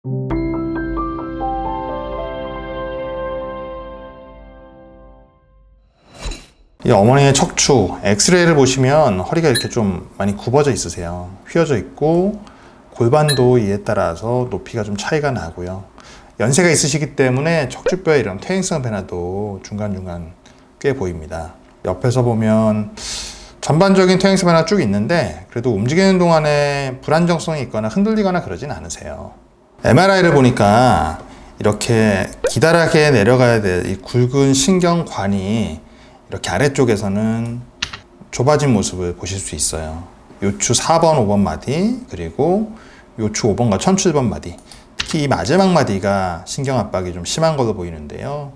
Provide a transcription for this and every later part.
이 어머니의 척추 엑스레이를 보시면 허리가 이렇게 좀 많이 굽어져 있으세요. 휘어져 있고 골반도 이에 따라서 높이가 좀 차이가 나고요. 연세가 있으시기 때문에 척추뼈의 이런 퇴행성 변화도 중간중간 꽤 보입니다. 옆에서 보면 전반적인 퇴행성 변화 쭉 있는데 그래도 움직이는 동안에 불안정성이 있거나 흔들리거나 그러진 않으세요. MRI를 보니까 이렇게 기다랗게 내려가야 될 이 굵은 신경관이 이렇게 아래쪽에서는 좁아진 모습을 보실 수 있어요. 요추 4번, 5번 마디, 그리고 요추 5번과 천추 1번 마디, 특히 이 마지막 마디가 신경 압박이 좀 심한 걸로 보이는데요.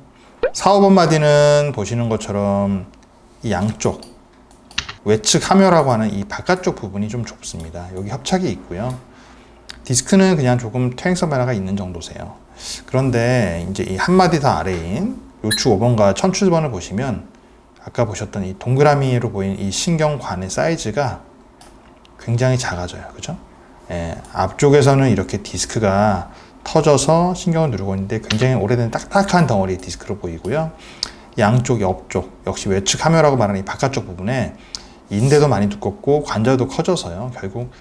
4, 5번 마디는 보시는 것처럼 이 양쪽 외측 함요라고 하는 이 바깥쪽 부분이 좀 좁습니다. 여기 협착이 있고요. 디스크는 그냥 조금 퇴행성 변화가 있는 정도세요. 그런데 이제 이 한 마디 더 아래인 요추 5번과 천추 1번을 보시면 아까 보셨던 이 동그라미로 보이는 이 신경관의 사이즈가 굉장히 작아져요. 그죠? 예, 앞쪽에서는 이렇게 디스크가 터져서 신경을 누르고 있는데 굉장히 오래된 딱딱한 덩어리의 디스크로 보이고요. 양쪽, 옆쪽, 역시 외측 함요라고 말하는 이 바깥쪽 부분에 인대도 많이 두껍고 관절도 커져서요. 결국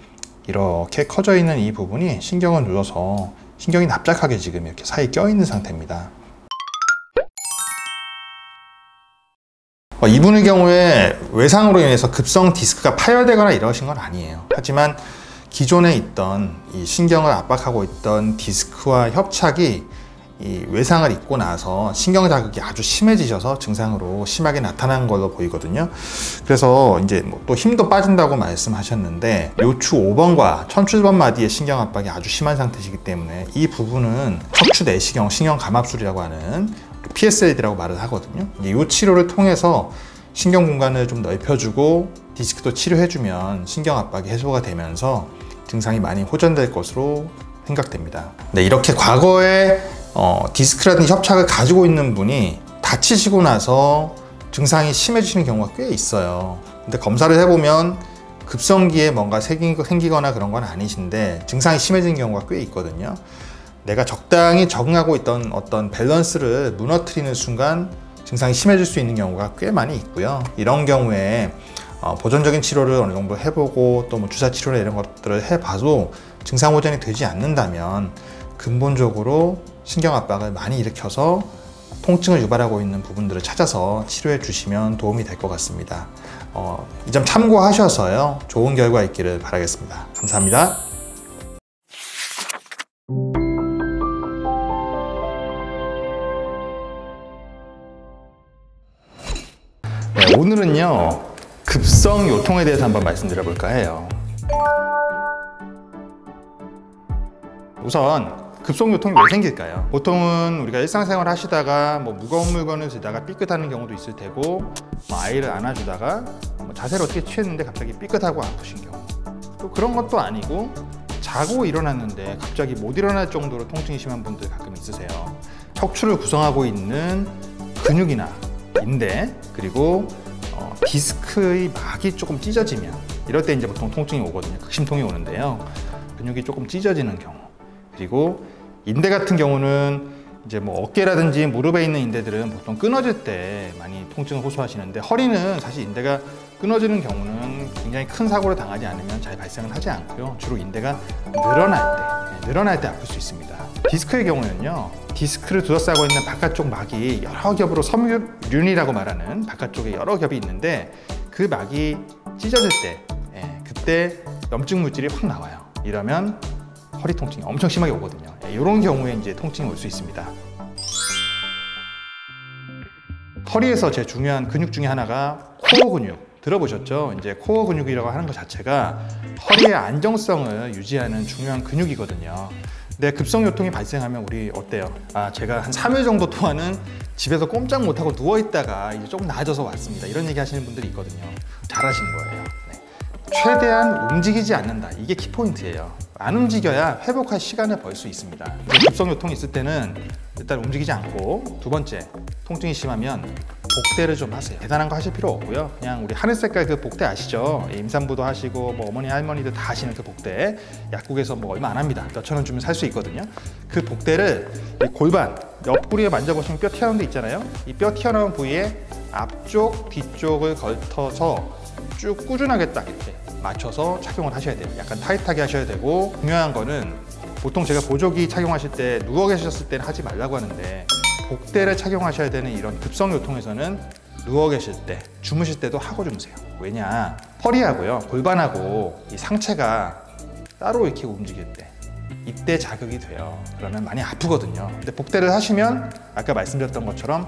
이렇게 커져 있는 이 부분이 신경을 눌러서 신경이 납작하게 지금 이렇게 사이에 껴있는 상태입니다. 이분의 경우에 외상으로 인해서 급성 디스크가 파열되거나 이러신 건 아니에요. 하지만 기존에 있던 이 신경을 압박하고 있던 디스크와 협착이 이 외상을 입고 나서 신경 자극이 아주 심해지셔서 증상으로 심하게 나타난 걸로 보이거든요. 그래서 이제 또 힘도 빠진다고 말씀하셨는데 요추 5번과 천추 1번 마디의 신경 압박이 아주 심한 상태이기 때문에 이 부분은 척추 내시경 신경 감압술이라고 하는 PSLD라고 말을 하거든요. 이 치료를 통해서 신경 공간을 좀 넓혀주고 디스크도 치료해주면 신경 압박이 해소가 되면서 증상이 많이 호전될 것으로 생각됩니다. 네, 이렇게 과거에 디스크라든지 협착을 가지고 있는 분이 다치시고 나서 증상이 심해지시는 경우가 꽤 있어요. 근데 검사를 해보면 급성기에 뭔가 생기거나 그런 건 아니신데 증상이 심해지는 경우가 꽤 있거든요. 내가 적당히 적응하고 있던 어떤 밸런스를 무너뜨리는 순간 증상이 심해질 수 있는 경우가 꽤 많이 있고요. 이런 경우에 보존적인 치료를 어느 정도 해보고 또 뭐 주사 치료나 이런 것들을 해봐도 증상 호전이 되지 않는다면 근본적으로 신경 압박을 많이 일으켜서 통증을 유발하고 있는 부분들을 찾아서 치료해 주시면 도움이 될 것 같습니다. 이 점 참고하셔서요. 좋은 결과 있기를 바라겠습니다. 감사합니다. 네, 오늘은요 급성 요통에 대해서 한번 말씀드려 볼까 해요. 우선 급성 요통이 왜 생길까요? 보통은 우리가 일상생활 하시다가 뭐 무거운 물건을 들다가 삐끗하는 경우도 있을 테고 뭐 아이를 안아주다가 뭐 자세를 어떻게 취했는데 갑자기 삐끗하고 아프신 경우, 또 그런 것도 아니고 자고 일어났는데 갑자기 못 일어날 정도로 통증이 심한 분들 가끔 있으세요. 척추를 구성하고 있는 근육이나 인대 그리고 디스크의 막이 조금 찢어지면 이럴 때 이제 보통 통증이 오거든요. 극심통이 오는데요. 근육이 조금 찢어지는 경우, 그리고 인대 같은 경우는 이제 뭐 어깨라든지 무릎에 있는 인대들은 보통 끊어질 때 많이 통증을 호소하시는데 허리는 사실 인대가 끊어지는 경우는 굉장히 큰 사고를 당하지 않으면 잘 발생을 하지 않고요. 주로 인대가 늘어날 때 아플 수 있습니다. 디스크의 경우는요, 디스크를 둘러싸고 있는 바깥쪽 막이 여러 겹으로 섬유륜이라고 말하는 바깥쪽에 여러 겹이 있는데 그 막이 찢어질 때 그때 염증 물질이 확 나와요. 이러면 허리 통증이 엄청 심하게 오거든요. 이런 경우에 이제 통증이 올 수 있습니다. 허리에서 제일 중요한 근육 중에 하나가 코어 근육 들어보셨죠? 이제 코어 근육이라고 하는 것 자체가 허리의 안정성을 유지하는 중요한 근육이거든요. 근데 급성 요통이 발생하면 우리 어때요? 제가 한 3일 정도 동안은 집에서 꼼짝 못하고 누워있다가 이제 조금 나아져서 왔습니다. 이런 얘기 하시는 분들이 있거든요. 잘하신 거예요. 네. 최대한 움직이지 않는다. 이게 키포인트예요. 안 움직여야 회복할 시간을 벌 수 있습니다. 급성 요통이 있을 때는 일단 움직이지 않고, 두 번째, 통증이 심하면 복대를 좀 하세요. 대단한 거 하실 필요 없고요. 그냥 우리 하늘 색깔 그 복대 아시죠? 임산부도 하시고 뭐 어머니 할머니들 다 하시는 그 복대, 약국에서 뭐 얼마 안 합니다. 몇천 원 주면 살 수 있거든요. 그 복대를 이 골반 옆구리에 만져보시면 뼈 튀어나온 데 있잖아요. 이 뼈 튀어나온 부위에 앞쪽 뒤쪽을 걸터서 쭉 꾸준하게 딱 이렇게 맞춰서 착용을 하셔야 돼요. 약간 타이트하게 하셔야 되고, 중요한 거는 보통 제가 보조기 착용하실 때 누워 계셨을 때는 하지 말라고 하는데, 복대를 착용하셔야 되는 이런 급성요통에서는 누워 계실 때, 주무실 때도 하고 주무세요. 왜냐, 허리하고요 골반하고 이 상체가 따로 이렇게 움직일 때 이때 자극이 돼요. 그러면 많이 아프거든요. 근데 복대를 하시면 아까 말씀드렸던 것처럼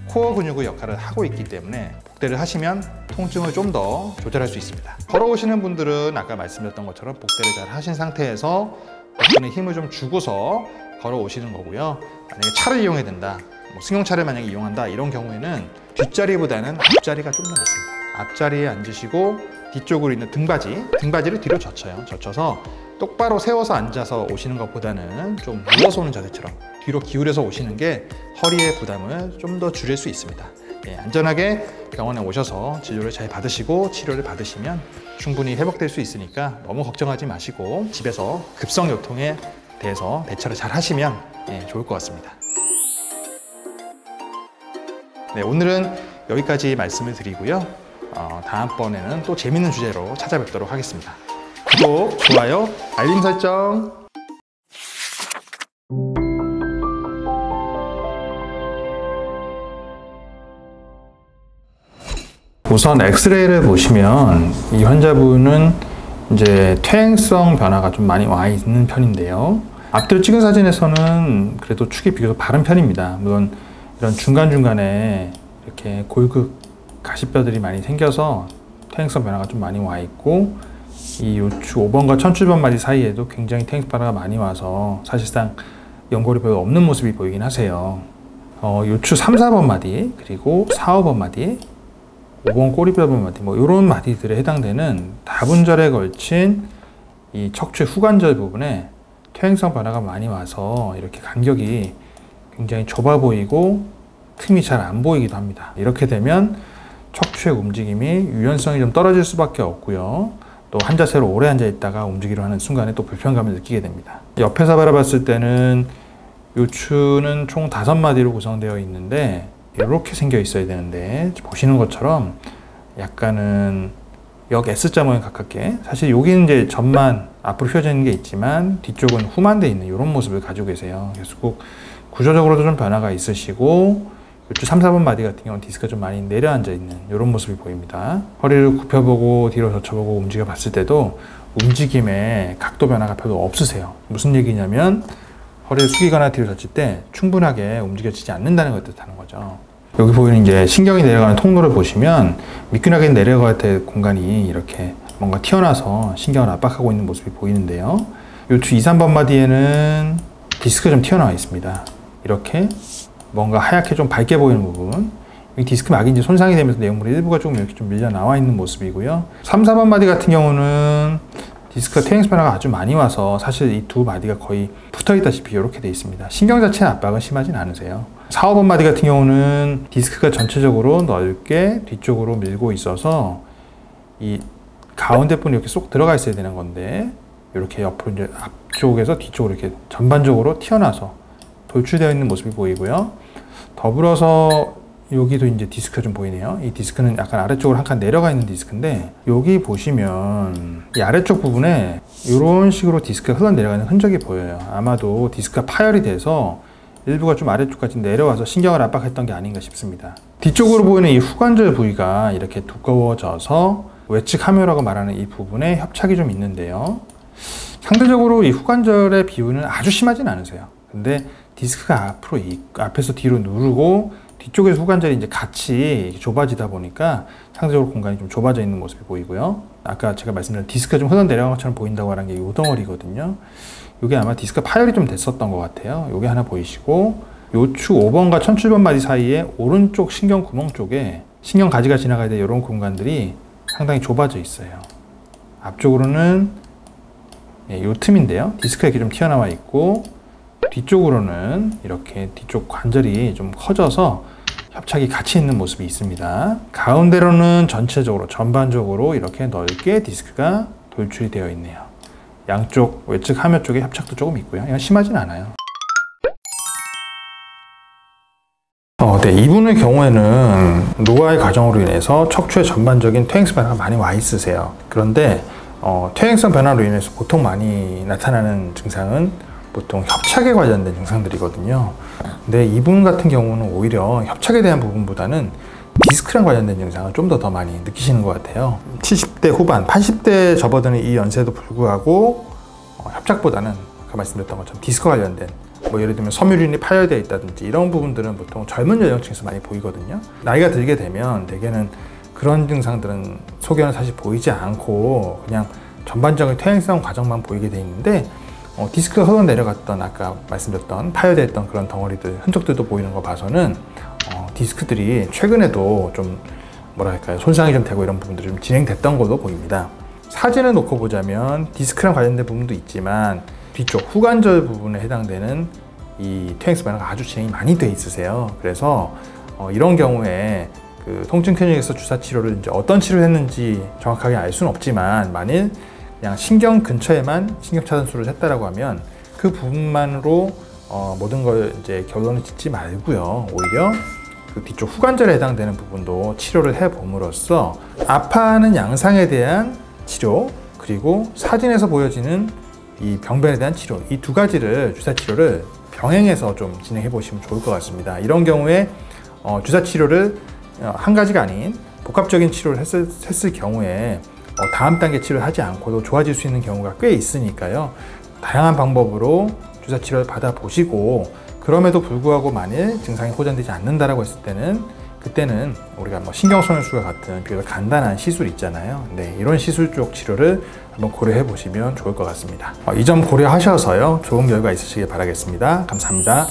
코어 근육의 역할을 하고 있기 때문에 복대를 하시면 통증을 좀 더 조절할 수 있습니다. 걸어오시는 분들은 아까 말씀드렸던 것처럼 복대를 잘 하신 상태에서 복근에 힘을 좀 주고서 걸어오시는 거고요. 만약에 차를 이용해야 된다, 뭐 승용차를 만약에 이용한다, 이런 경우에는 뒷자리보다는 앞자리가 좀 더 낫습니다. 앞자리에 앉으시고 뒤쪽으로 있는 등받이를 뒤로 젖혀서 똑바로 세워서 앉아서 오시는 것보다는 좀 누워서 오는 자세처럼 뒤로 기울여서 오시는 게 허리의 부담을 좀 더 줄일 수 있습니다. 예, 안전하게 병원에 오셔서 진료를 잘 받으시고 치료를 받으시면 충분히 회복될 수 있으니까 너무 걱정하지 마시고 집에서 급성요통에 대해서 대처를 잘 하시면 좋을 것 같습니다. 네, 오늘은 여기까지 말씀을 드리고요. 다음번에는 또 재밌는 주제로 찾아뵙도록 하겠습니다. 구독, 좋아요, 알림 설정. 우선 엑스레이를 보시면 이 환자분은 이제 퇴행성 변화가 좀 많이 와 있는 편인데요. 앞뒤로 찍은 사진에서는 그래도 축이 비교적 바른 편입니다. 물론 이런 중간중간에 이렇게 골극 가시뼈들이 많이 생겨서 퇴행성 변화가 좀 많이 와 있고, 이 요추 5번과 천출번 마디 사이에도 굉장히 퇴행성 변화가 많이 와서 사실상 연골이 별로 없는 모습이 보이긴 하세요. 요추 3, 4번 마디, 그리고 4, 5번 마디, 5번 꼬리뼈번 마디, 뭐 이런 마디들에 해당되는 다분절에 걸친 이 척추의 후관절 부분에 퇴행성 변화가 많이 와서 이렇게 간격이 굉장히 좁아 보이고 틈이 잘 안 보이기도 합니다. 이렇게 되면 척추의 움직임이 유연성이 좀 떨어질 수밖에 없고요. 또 한 자세로 오래 앉아 있다가 움직이려 하는 순간에 또 불편감을 느끼게 됩니다. 옆에서 바라봤을 때는 요추는 총 5마디로 구성되어 있는데 이렇게 생겨 있어야 되는데, 보시는 것처럼 약간은 역 S자 모양 가깝게, 사실 여기는 이제 전만 앞으로 휘어져 있는 게 있지만 뒤쪽은 후만돼 있는 이런 모습을 가지고 계세요. 그래서 꼭 구조적으로도 좀 변화가 있으시고, 요추 3, 4번 마디 같은 경우는 디스크가 좀 많이 내려앉아 있는 이런 모습이 보입니다. 허리를 굽혀보고 뒤로 젖혀보고 움직여 봤을 때도 움직임에 각도 변화가 별로 없으세요. 무슨 얘기냐면 허리를 숙이거나 뒤로 젖힐 때 충분하게 움직여지지 않는다는 걸 뜻하는 거죠. 여기 보이는 이제 신경이 내려가는 통로를 보시면 미끈하게 내려가야 될 공간이 이렇게 뭔가 튀어나와서 신경을 압박하고 있는 모습이 보이는데요. 요추 2, 3번 마디에는 디스크가 좀 튀어나와 있습니다. 이렇게 뭔가 하얗게 좀 밝게 보이는 부분, 이 디스크 막이 이제 손상이 되면서 내용물의 일부가 조금 이렇게 좀 밀려 나와 있는 모습이고요. 3, 4번 마디 같은 경우는 디스크가 퇴행성 변화가 아주 많이 와서 사실 이 두 마디가 거의 붙어 있다시피 이렇게 돼 있습니다. 신경 자체의 압박은 심하진 않으세요. 4, 5번 마디 같은 경우는 디스크가 전체적으로 넓게 뒤쪽으로 밀고 있어서 이 가운데 부분이 이렇게 쏙 들어가 있어야 되는 건데, 이렇게 옆으로 이제 앞쪽에서 뒤쪽으로 이렇게 전반적으로 튀어나와서 돌출되어 있는 모습이 보이고요. 더불어서 여기도 이제 디스크가 좀 보이네요. 이 디스크는 약간 아래쪽으로 한 칸 내려가 있는 디스크인데, 여기 보시면 이 아래쪽 부분에 이런 식으로 디스크가 흘러내려가는 흔적이 보여요. 아마도 디스크가 파열이 돼서 일부가 좀 아래쪽까지 내려와서 신경을 압박했던 게 아닌가 싶습니다. 뒤쪽으로 보이는 이 후관절 부위가 이렇게 두꺼워져서 외측 함유라고 말하는 이 부분에 협착이 좀 있는데요. 상대적으로 이 후관절의 비율은 아주 심하진 않으세요. 근데 디스크가 앞에서 뒤로 누르고 뒤쪽에서 후관절이 이제 같이 좁아지다 보니까 상대적으로 공간이 좀 좁아져 있는 모습이 보이고요. 아까 제가 말씀드린 디스크가 좀 흘러내려간 것처럼 보인다고 하는 게 이 덩어리거든요. 이게 아마 디스크가 파열이 좀 됐었던 것 같아요. 이게 하나 보이시고, 요추 5번과 천출번 마디 사이에 오른쪽 신경 구멍 쪽에 신경 가지가 지나가야 될 이런 공간들이 상당히 좁아져 있어요. 앞쪽으로는 이 틈인데요. 디스크가 이렇게 좀 튀어나와 있고, 뒤쪽으로는 이렇게 뒤쪽 관절이 좀 커져서 협착이 같이 있는 모습이 있습니다. 가운데로는 전체적으로 전반적으로 이렇게 넓게 디스크가 돌출이 되어 있네요. 양쪽 외측 하며 쪽에 협착도 조금 있고요. 이건 심하진 않아요. 네, 이분의 경우에는 노화의 과정으로 인해서 척추의 전반적인 퇴행성 변화가 많이 와 있으세요. 그런데 퇴행성 변화로 인해서 보통 많이 나타나는 증상은 보통 협착에 관련된 증상들이거든요. 근데 이분 같은 경우는 오히려 협착에 대한 부분보다는 디스크랑 관련된 증상을 좀 더 많이 느끼시는 것 같아요. 70대 후반, 80대 접어드는 이 연세에도 불구하고 협착보다는 아까 말씀드렸던 것처럼 디스크 관련된 예를 들면 섬유륜이 파열되어 있다든지 이런 부분들은 보통 젊은 연령층에서 많이 보이거든요. 나이가 들게 되면 대개는 그런 증상들은 소견은 사실 보이지 않고 그냥 전반적인 퇴행성 과정만 보이게 돼 있는데 디스크가 흘러 내려갔던 아까 말씀드렸던 파열되어 있던 그런 덩어리들 흔적들도 보이는 거 봐서는 디스크들이 최근에도 좀 뭐랄까요 손상이 좀 되고 이런 부분들이 좀 진행됐던 걸로 보입니다. 사진을 놓고 보자면 디스크랑 관련된 부분도 있지만 뒤쪽 후관절 부분에 해당되는 이 퇴행성 변화가 아주 진행이 많이 돼 있으세요. 그래서 이런 경우에 그 통증 클리닉에서 주사 치료를 이제 어떤 치료를 했는지 정확하게 알 수는 없지만 만일 그냥 신경 근처에만 신경 차단술을 했다라고 하면 그 부분만으로 모든 걸 이제 결론을 짓지 말고요. 오히려 그 뒤쪽 후관절에 해당되는 부분도 치료를 해 봄으로써 아파하는 양상에 대한 치료 그리고 사진에서 보여지는 이 병변에 대한 치료 이 두 가지를 주사 치료를 병행해서 좀 진행해 보시면 좋을 것 같습니다. 이런 경우에 주사 치료를 한 가지가 아닌 복합적인 치료를 했을 경우에 다음 단계 치료를 하지 않고도 좋아질 수 있는 경우가 꽤 있으니까요. 다양한 방법으로 주사 치료를 받아보시고 그럼에도 불구하고 만일 증상이 호전되지 않는다라고 했을 때는 그때는 우리가 신경소년술과 같은 비교적 간단한 시술 있잖아요. 네, 이런 시술 쪽 치료를 한번 고려해 보시면 좋을 것 같습니다. 이 점 고려하셔서요. 좋은 결과 있으시길 바라겠습니다. 감사합니다.